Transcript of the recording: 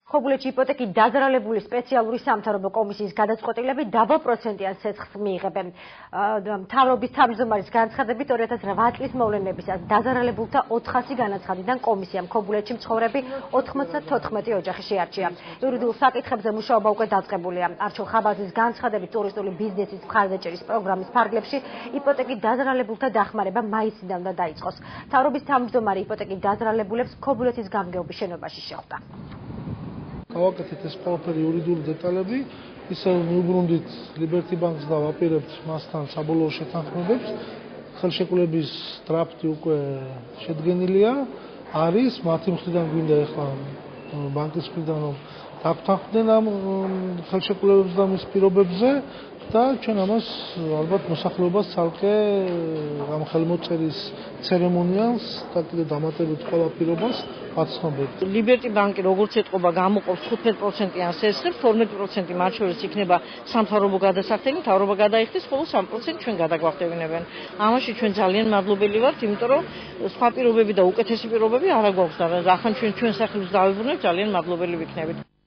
ხობულეთში იპოტეკით დაზრალებული სპეციალური სამთავრობო კომისიის გადაწყვეტილები დაბალ პროცენტიან ცეცხლს მიიღებენ. მთავრობის თავმჯდომარის განცხადებით 2008 წლის მოვლენებისას დაზრალებულთა 400 განაცხადიდან კომისიამ ხობულეთში მცხოვრები 94 ოჯახი შეარჩია. იურიდიულ საკითხებზე მუშაობა უკვე დაწყებულია. არჩილ ხაბაძის განცხადებით ტურისტული ბიზნესის მხარდაჭერის პროგრამის ფარგლებში იპოტეკით დაზრალებულთა დახმარება მაისიდან უნდა დაიწყოს. მთავრობის თავმჯდომარე იპოტეკით დაზრალებულებს ხობულეთის გამგეობის შენობაში შეხვდა. გავაკეთეთ ეს ყველაფერი იურიდიული დეტალები, ისე მიუბრუნდით ლიბერტი ბანკს და ვაპირებთ მასთან საბოლოო შეთანხმებებს. ხელშეკრულების დრაფტი უკვე შედგენილია, არის მათი მხრიდან გვინდა ახლა ბანკის მხრიდან რომ დაგვთანხმდნენ ამ ხელშეკრულებებს და მის პირობებზე და ჩვენ ამას ალბათ მოსახლეობას ცალკე ამ ხელმოწერის ცერემონიალს და კიდე დამატებით ყველა პირობას ვაცნობებთ. ლიბერტი ბანკი როგორც ეთყობა გამოყოფს 15%-იან სესხებს, 12% მათ შორის იქნება სამთავრობო გადასახდელი, მთავრობა გადაიხდის, ხოლო 3% ჩვენ გადაგვახდევინებენ. ამაში ჩვენ ძალიან მადლობელი ვართ, იმიტომ რომ სხვა პირობები და უკეთესი პირობები არ აგვაქვს და რახან ჩვენ სახელს დავიბრუნებთ, ძალიან მადლობელი ვიქნებით.